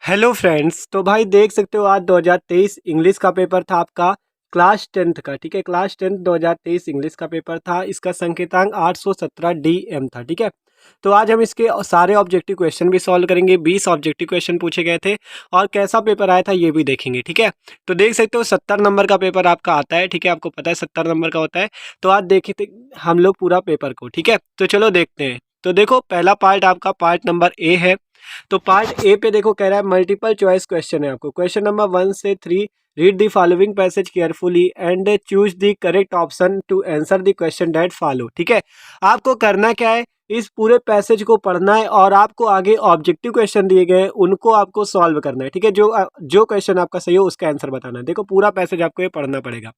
Hello friends. तो भाई देख सकते हो आज 2023 इंग्लिश का पेपर था आपका क्लास 10th का। ठीक है, क्लास 10th 2023 इंग्लिश का पेपर था। इसका संकेतांक 817 DM था। ठीक है, तो आज हम इसके सारे ऑब्जेक्टिव क्वेश्चन भी सॉल्व करेंगे। 20 ऑब्जेक्टिव क्वेश्चन पूछे गए थे और कैसा पेपर आया था ये भी देखेंगे। ठीक है, तो देख सकते हो 70 नंबर का पेपर आपका आता है। ठीक है, आपको पता है 70 नंबर का होता है। तो आज देखे थे हम लोग पूरा पेपर को। ठीक है, तो चलो देखते हैं। तो देखो पहला पार्ट आपका पार्ट नंबर ए है। तो पार्ट ए पे देखो कह रहा है मल्टीपल चॉइस क्वेश्चन है आपको। क्वेश्चन नंबर 1 से 3 read the following passage carefully and choose the correct option to answer the question that follow. ठीक है, आपको करना क्या है, इस पूरे पैसेज को पढ़ना है और आपको आगे ऑब्जेक्टिव क्वेश्चन दिए गए हैं उनको आपको सॉल्व करना है। ठीक है, जो क्वेश्चन आपका सही हो उसका आंसर बताना है। देखो पूरा पैसेज आपको ये पढ़ना पड़ेगा।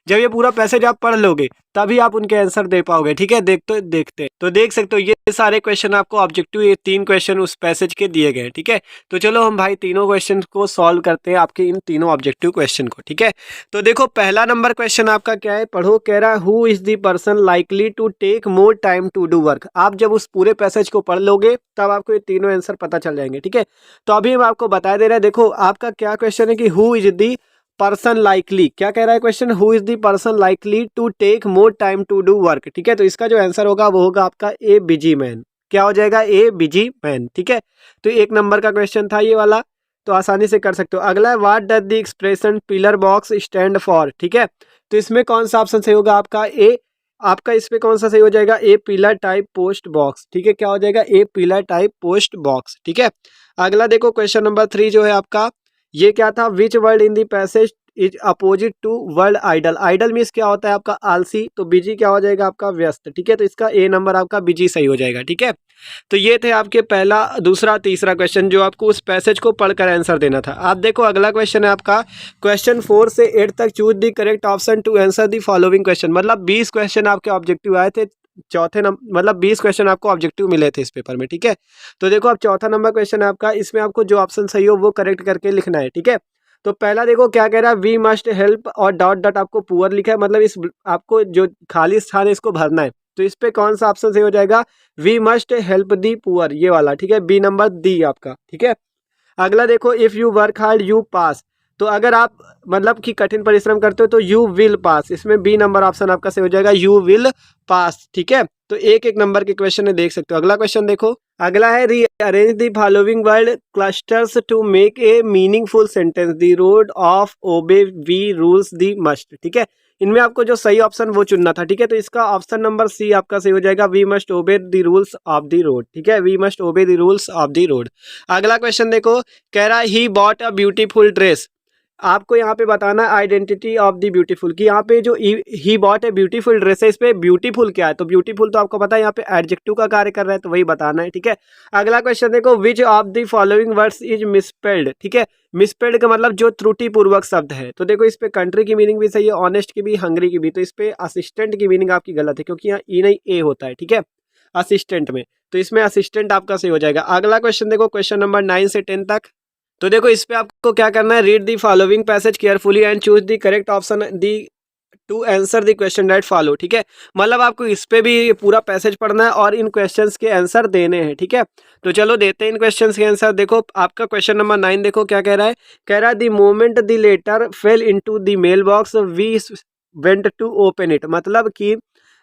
जब ये पूरा पैसेज आप पढ़ लोगे तभी आप उनके आंसर दे पाओगे। ठीक है, देखते देखते तो देख सकते हो ये सारे क्वेश्चन आपको ऑब्जेक्टिव, ये 3 क्वेश्चन उस पैसेज के दिए गए हैं। ठीक है, तो चलो हम भाई तीनों क्वेश्चन को सॉल्व करते हैं, आपके इन तीनों ऑब्जेक्टिव क्वेश्चन को। ठीक है, तो देखो पहला नंबर क्वेश्चन आपका क्या है, पढ़ो। कह रहा है who is the person likely to take more time to do work. आप जब उस पूरे पैसेज को पढ़ लोगे तब आपको ये तीनों आंसर पता चल जाएंगे। ठीक है, तो अभी हम आपको बता दे रहे हैं। देखो आपका क्या क्वेश्चन है कि who is the person likely, क्या कह रहा है question, who is the person likely to take more time to do work. ठीक है, तो इसका जो आंसर होगा वो होगा आपका ए बिजी मैन। क्या हो जाएगा, ए बिजी मैन। ठीक है, तो 1 नंबर का क्वेश्चन था ये वाला, तो आसानी से कर सकते हो। अगला है what does the expression pillar box stand for. ठीक है, तो इसमें कौन सा ऑप्शन सही होगा आपका, ए। आपका इस पे कौन सा सही हो जाएगा, ए पिलर टाइप पोस्ट बॉक्स। ठीक है, क्या हो जाएगा, ए पिलर टाइप पोस्ट बॉक्स। ठीक है, अगला देखो क्वेश्चन नंबर 3 जो है आपका, ये क्या था, which word in the passage is opposite to word idle. Idle means क्या होता है आपका आलसी, तो बिजी क्या हो जाएगा आपका व्यस्त। ठीक है, तो इसका ए नंबर आपका बिजी सही हो जाएगा। ठीक है, तो ये थे आपके पहला, दूसरा, तीसरा क्वेश्चन जो आपको उस पैसेज को पढ़कर आंसर देना था। आप देखो अगला क्वेश्चन है आपका क्वेश्चन 4 से 8 तक, choose the correct option to answer the following question. मतलब 20 क्वेश्चन आपके ऑब्जेक्टिव आए थे। चौथे नंबर मतलब 20 क्वेश्चन आपको ऑब्जेक्टिव मिले थे इस पेपर में। ठीक है, तो देखो अब चौथा नंबर क्वेश्चन है आपका, इसमें आपको जो ऑप्शन सही हो वो करेक्ट करके लिखना है। ठीक है, तो पहला देखो क्या कह रहा है, वी मस्ट हेल्प और डॉट डॉट आपको पुअर लिखा है, मतलब इस आपको जो खाली स्थान है इसको भरना है। तो इस पे कौन सा ऑप्शन सही हो जाएगा, we must help the poor, ये वाला। ठीक है, बी नंबर दी आपका। ठीक है, अगला देखो if you work hard you pass. तो अगर आप मतलब कि कठिन परिश्रम करते हो तो यू विल पास, इसमें बी नंबर ऑप्शन आपका सही हो जाएगा, यू विल पास। ठीक है, तो एक एक नंबर के क्वेश्चन है, देख सकते हो। अगला क्वेश्चन देखो, अगला है rearrange the following word clusters to make a meaningful sentence, the road of obey we rules the must. ठीक है, इनमें आपको जो सही ऑप्शन वो चुनना था। ठीक है, तो इसका ऑप्शन नंबर सी आपका सही हो जाएगा, we must obey the rules of the road. ठीक है, we must obey the rules of the road. अगला क्वेश्चन देखो, कह रहा है he bought a beautiful dress. आपको यहाँ पे बताना है आइडेंटिटी ऑफ द ब्यूटीफुल, कि यहाँ पे जो he bought a beautiful dress है, इस पे ब्यूटीफुल क्या है, तो ब्यूटीफुल तो आपको पता है यहाँ पे एडजेक्टिव का कार्य कर रहा है, तो वही बताना है। ठीक है, अगला क्वेश्चन देखो, which of the following words is misspelled. ठीक है, मिसस्पेल्ड का मतलब जो त्रुटिपूर्वक शब्द है। तो देखो इस पे कंट्री की मीनिंग भी सही है, ऑनेस्ट की भी, हंगरी की भी। तो इस पे असिस्टेंट की मीनिंग आपकी गलत है क्योंकि यहाँ ई नहीं ए होता है। ठीक है, असिस्टेंट में, तो इसमें असिस्टेंट आपका सही हो जाएगा। अगला क्वेश्चन देखो क्वेश्चन नंबर 9 से 10 तक। तो देखो इस पे आपको क्या करना है, read the following passage carefully and choose the correct option the to answer the question that follow. ठीक है, मतलब आपको इस पे भी पूरा पैसेज पढ़ना है और इन क्वेश्चंस के आंसर देने हैं। ठीक है, तो चलो देते हैं इन क्वेश्चंस के आंसर। देखो आपका क्वेश्चन नंबर 9 देखो क्या कह रहा है, कह रहा है the moment the letter fell into the mailbox we went to open it. मतलब कि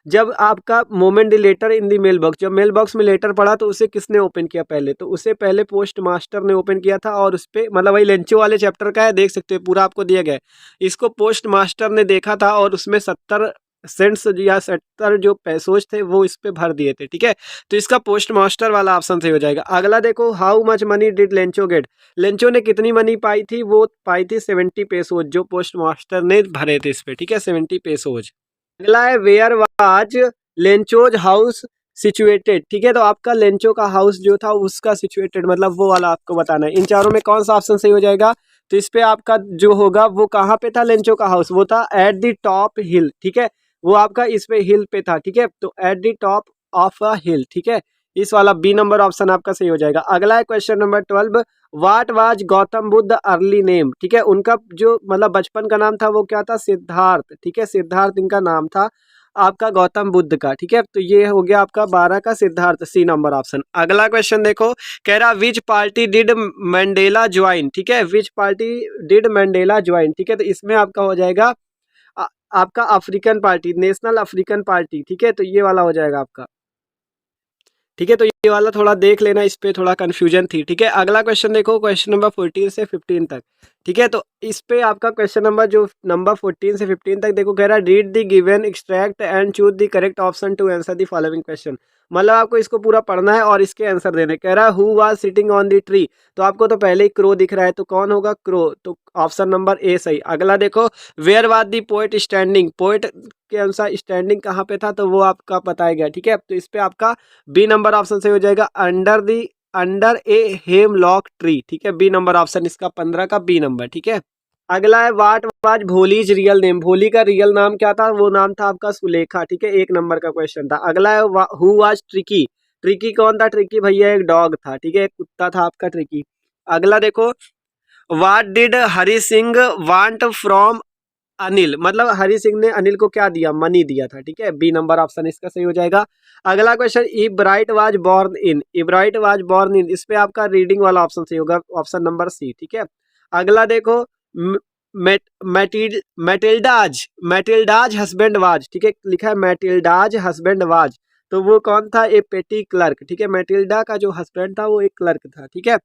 जब आपका moment the letter in the mailbox, जब मेल बॉक्स में लेटर पड़ा तो उसे किसने ओपन किया पहले, तो उसे पहले पोस्ट मास्टर ने ओपन किया था। और उस पर मतलब वही लेंचो वाले चैप्टर का है, देख सकते हो पूरा आपको दिया गया है। इसको पोस्ट मास्टर ने देखा था और उसमें 70 सेंट्स या 70 जो पैसोज थे वो इस पे भर दिए थे। ठीक है, तो इसका पोस्ट मास्टर वाला ऑप्शन सही हो जाएगा। अगला देखो, how much money did Lencho get. Lencho ने कितनी मनी पाई थी, वो पाई थी 70 पेसोज, जो पोस्ट मास्टर ने भरे थे इस पे। ठीक है, 70 पेसोज। अगला है where was Lencho's house situated. ठीक है, तो आपका लेंचो का हाउस जो था उसका सिचुएटेड मतलब वो वाला आपको बताना है। इन चारों में कौन सा ऑप्शन सही हो जाएगा, तो इस पे आपका जो होगा वो कहाँ पे था, लेंचो का हाउस वो था एट द टॉप हिल। ठीक है, वो आपका इस पे हिल पे था। ठीक है, तो at the top of a hill. ठीक है, इस वाला बी नंबर ऑप्शन आपका सही हो जाएगा। अगला है question number 12, what was Gautam Buddha early name. ठीक है, उनका जो मतलब बचपन का नाम था वो क्या था, सिद्धार्थ। ठीक है, सिद्धार्थ इनका नाम था। आपका गौतम बुद्ध का, ठीक है। तो ये हो गया आपका 12 का सिद्धार्थ, सी नंबर ऑप्शन। अगला क्वेश्चन देखो, कह रहा विच पार्टी डिड मंडेला ज्वाइन, ठीक है, विच पार्टी डिड मंडेला ज्वाइन, ठीक है। तो इसमें आपका हो जाएगा आ, आपका African party, national African party, ठीक है। तो ये वाला हो जाएगा आपका, ठीक है। तो ये वाला थोड़ा देख लेना, इस पे थोड़ा कंफ्यूजन थी, ठीक है। अगला क्वेश्चन देखो, क्वेश्चन नंबर 14 से 15 तक, ठीक है। तो इस पे आपका क्वेश्चन नंबर जो नंबर 14 से 15 तक देखो, कह रहा है read the given extract and choose the correct option to answer the following question. मतलब आपको इसको पूरा पढ़ना है और इसके आंसर देने। कह रहा है who was sitting on the tree, तो आपको तो पहले ही क्रो दिख रहा है, तो कौन होगा, क्रो, तो ऑप्शन नंबर ए सही। अगला देखो, where was the poet standing, poet के अनुसार स्टैंडिंग कहाँ पे था, तो वो आपका बताया गया, ठीक है। तो इस पे आपका बी नंबर ऑप्शन से हो जाएगा, अंडर ए हेमलॉक ट्री, ठीक है। बी नंबर ऑप्शन इसका 15 का बी नंबर, ठीक है। अगला है what was Bholi's real name, भोली का रियल नाम क्या था, वो नाम था आपका सुलेखा, ठीक है। एक नंबर का क्वेश्चन था। अगला है हु वाज ट्रिकी, ट्रिकी कौन था, ट्रिकी भैया एक डॉग था, ठीक है, एक कुत्ता था आपका ट्रिकी। अगला देखो, what did Hari Singh want from Anil, मतलब हरि सिंह ने अनिल को क्या दिया, मनी दिया था, ठीक है। बी नंबर ऑप्शन इसका सही हो जाएगा। अगला question, Ebright was born in, Ebright was born in, इस पे आपका रीडिंग वाला ऑप्शन सही होगा, ऑप्शन नंबर सी, ठीक है। अगला देखो, मैटिल्डाज, मैटिल्डाज हस्बैंड वाज, ठीक है, लिखा है मैटिल्डाज हस्बैंड वाज, तो वो कौन था, ए पेटी क्लर्क, ठीक है। मैटिल्डा का जो हस्बैंड था वो एक क्लर्क था, ठीक है।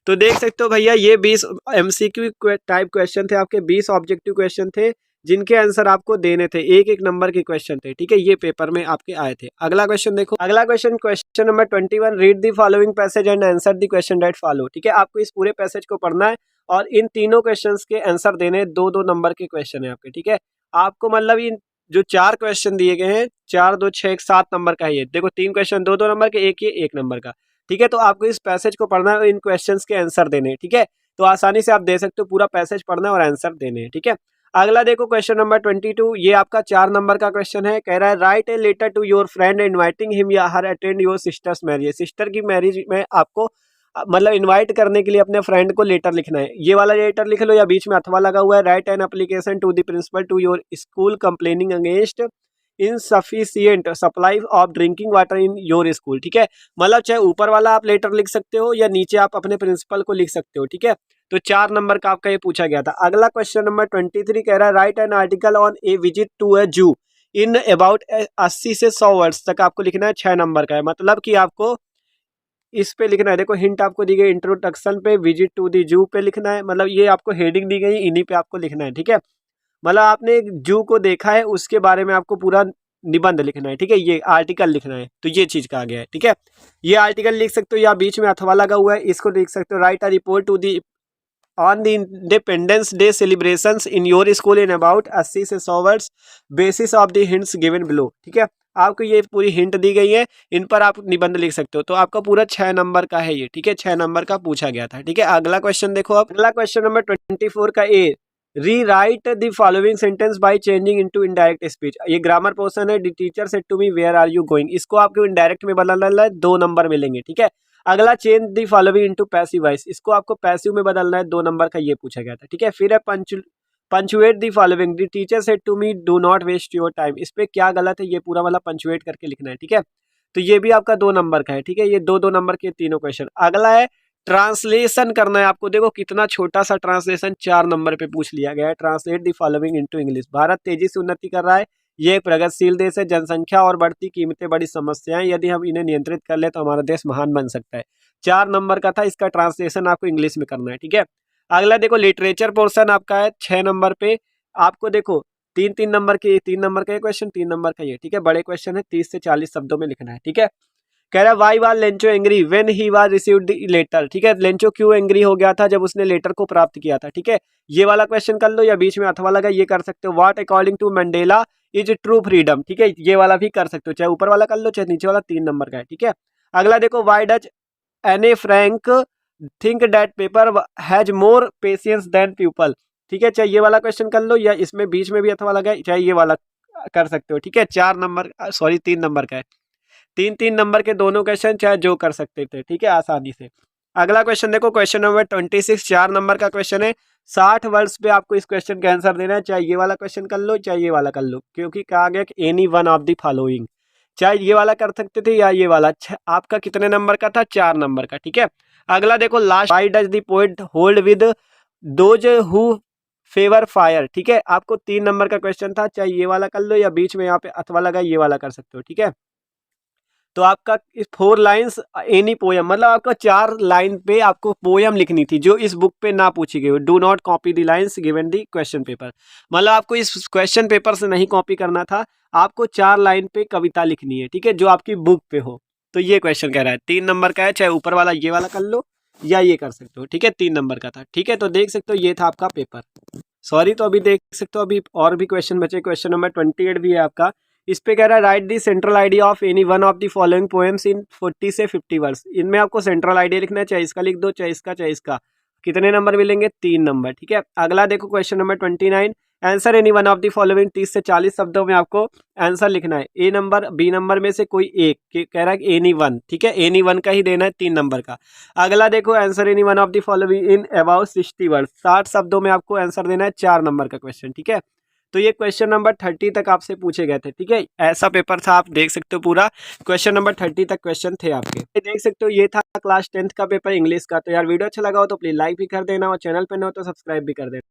तो देख सकते हो भैया, ये 20 एमसीक्यू टाइप क्वेश्चन थे आपके, 20 ऑब्जेक्टिव क्वेश्चन थे जिनके आंसर आपको देने थे, एक एक नंबर के क्वेश्चन थे, ठीक है। ये पेपर में आपके आए थे। अगला क्वेश्चन देखो, अगला question, question number 21, read the following passage and answer the question that follow, ठीक है। आपको इस पूरे पैसेज को पढ़ना है और इन तीनों क्वेश्चन के आंसर देने, दो दो नंबर के क्वेश्चन है आपके, ठीक है। आपको मतलब इन जो 4 क्वेश्चन दिए गए हैं, 4 2 6 7 नंबर का है ये, देखो 3 क्वेश्चन दो दो नंबर के, एक ये 1 नंबर का, ठीक है। तो आपको इस पैसेज को पढ़ना है और इन क्वेश्चंस के आंसर देने, ठीक है। तो आसानी से आप दे सकते हो, पूरा पैसेज पढ़ना है और आंसर देने हैं, ठीक है। अगला देखो, क्वेश्चन नंबर 22, ये आपका 4 नंबर का क्वेश्चन है। कह रहा है write a letter to your friend inviting him या her attend your sister's marriage, sister की मैरिज में आपको मतलब इनवाइट करने के लिए अपने फ्रेंड को लेटर लिखना है। ये वाला लेटर लिख लो या बीच में अथवा लगा हुआ है, write an application to the principal to your school complaining against insufficient supply of drinking water in your school, ठीक है। मतलब चाहे ऊपर वाला आप लेटर लिख सकते हो या नीचे आप अपने प्रिंसिपल को लिख सकते हो, ठीक है। तो 4 नंबर का आपका ये पूछा गया था। अगला क्वेश्चन नंबर 23 कह रहा है write an article on a visit to a zoo in about 80 से 100 वर्ड्स तक आपको लिखना है, 6 नंबर का है। मतलब कि आपको इस पे लिखना है, देखो हिंट आपको दी गई, इंट्रोडक्शन पे, विजिट टू दी जू पे लिखना है, मतलब ये आपको हेडिंग दी गई, इन्हीं पे आपको लिखना है, ठीक है। मतलब आपने एक जू को देखा है, उसके बारे में आपको पूरा निबंध लिखना है, ठीक है, ये आर्टिकल लिखना है, तो ये चीज कहा गया है, ठीक है। ये आर्टिकल लिख सकते हो या बीच में अथवा लगा हुआ है, इसको लिख सकते हो, write a report to the on the independence day celebrations in your school in about 80 से 100 words basis of the hints given below, ठीक है। आपको ये पूरी हिंट दी गई है, इन पर आप निबंध लिख सकते हो। तो आपका पूरा 6 नंबर का है ये, ठीक है, 6 नंबर का पूछा गया था, ठीक है। अगला क्वेश्चन देखो, आप अगला क्वेश्चन नंबर 24 का A, rewrite the following sentence by changing into indirect speech, ये ग्रामर पोर्शन है। The teacher said to me where are you going, इसको आपको इनडायरेक्ट में बदलना है, 2 नंबर मिलेंगे, ठीक है। अगला change the following into passive voice, इसको आपको पैसिव में बदलना है, 2 नंबर का ये पूछा गया था, ठीक है। फिर है punctuate the following, the teacher said to me do not waste your time, इस पे क्या गलत है ये पूरा वाला पंचुएट करके लिखना है, ठीक है। तो ये भी आपका 2 नंबर का है, ठीक है। ये दो दो नंबर के तीनों क्वेश्चन। अगला है ट्रांसलेशन करना है आपको, देखो कितना छोटा सा ट्रांसलेशन 4 नंबर पे पूछ लिया गया है। Translate the following into English, Bharat तेजी से उन्नति कर रहा है, ये एक प्रगतिशील देश है, जनसंख्या और बढ़ती कीमतें बड़ी समस्याएं, यदि हम इन्हें नियंत्रित कर ले तो हमारा देश महान बन सकता है। 4 नंबर का था, इसका ट्रांसलेशन आपको इंग्लिश में करना है, ठीक है। अगला देखो, लिटरेचर पोर्शन आपका है 6 नंबर पे, आपको देखो 3 नंबर का ये क्वेश्चन, 3 नंबर का ये, ठीक है। बड़े क्वेश्चन है, 30 से 40 शब्दों में लिखना है, ठीक है। कह रहा है why was Lencho angry when he was received the letter, ठीक है। लेंचो क्यों एंग्री हो गया था जब उसने लेटर को प्राप्त किया था, ठीक है। ये वाला क्वेश्चन कर लो या बीच में अथवा लगा, ये कर सकते हो। What according to Mandela is true freedom, ठीक है, ये वाला भी कर सकते हो, चाहे ऊपर वाला कर लो चाहे नीचे वाला, 3 नंबर का है, ठीक है। अगला देखो, why does Anne Frank think that paper has more patience than people, ठीक है। चाहे ये वाला क्वेश्चन कर लो या इसमें बीच में भी अथवा लगा, चाहे ये वाला कर सकते हो, ठीक है। 4 नंबर, सॉरी 3 नंबर का है, 3 3 नंबर के दोनों क्वेश्चन चाहे जो कर सकते थे, ठीक है, आसानी से। अगला क्वेश्चन देखो, क्वेश्चन नंबर 26, 4 नंबर का क्वेश्चन है। 60 वर्ड्स पे आपको इस क्वेश्चन का आंसर देना है, चाहे ये वाला क्वेश्चन कर लो चाहे ये वाला कर लो, क्योंकि कहा गया कि any one of the following, चाहे ये वाला कर सकते थे या ये वाला। आपका कितने नंबर का था? 4 नंबर का, ठीक है। अगला देखो last, why does the poet hold with those who favour fire, ठीक है। आपको 3 नंबर का क्वेश्चन था, चाहे ये वाला कर लो या बीच में यहाँ पे अथवा लगा ये वाला कर सकते हो, ठीक है। तो आपका इस 4 लाइन्स एनी पोयम, मतलब आपका 4 लाइन पे आपको पोयम लिखनी थी जो इस बुक पे ना पूछी गई हो। Do not copy the lines given the question paper, मतलब आपको इस क्वेश्चन पेपर से नहीं कॉपी करना था, आपको 4 लाइन पे कविता लिखनी है, ठीक है, जो आपकी बुक पे हो। तो ये क्वेश्चन कह रहा है 3 नंबर का है, चाहे ऊपर वाला ये वाला कर लो या ये कर सकते हो, ठीक है। 3 नंबर का था, ठीक है। तो देख सकते हो ये था आपका पेपर। सॉरी, तो अभी देख सकते हो अभी और भी क्वेश्चन बचे। क्वेश्चन नंबर 28 भी है आपका। इस पे कह रहा है right the central idea of any one of the following poems in 40 से 50 वर्ड्स। इनमें आपको सेंट्रल आइडिया लिखना है, चाहे इसका लिख दो चाहे इसका चाहे इसका। कितने नंबर मिलेंगे? 3 नंबर, ठीक है। अगला देखो question number 29, answer any one of the following. 30 से 40 शब्दों में आपको आंसर लिखना है। ए नंबर बी नंबर में से कोई एक, कह रहा है एनी वन, ठीक है, एनी वन का ही देना है 3 नंबर का। अगला देखो answer any one of the following in about 60 word, 60 शब्दों में आपको आंसर देना है, 4 नंबर का क्वेश्चन, ठीक है। तो ये क्वेश्चन नंबर 30 तक आपसे पूछे गए थे, ठीक है। ऐसा पेपर था, आप देख सकते हो पूरा क्वेश्चन नंबर 30 तक क्वेश्चन थे आपके। देख सकते हो ये था क्लास 10th का पेपर इंग्लिश का। तो यार वीडियो अच्छा लगा हो तो प्लीज लाइक भी कर देना और चैनल पे न हो तो सब्सक्राइब भी कर देना।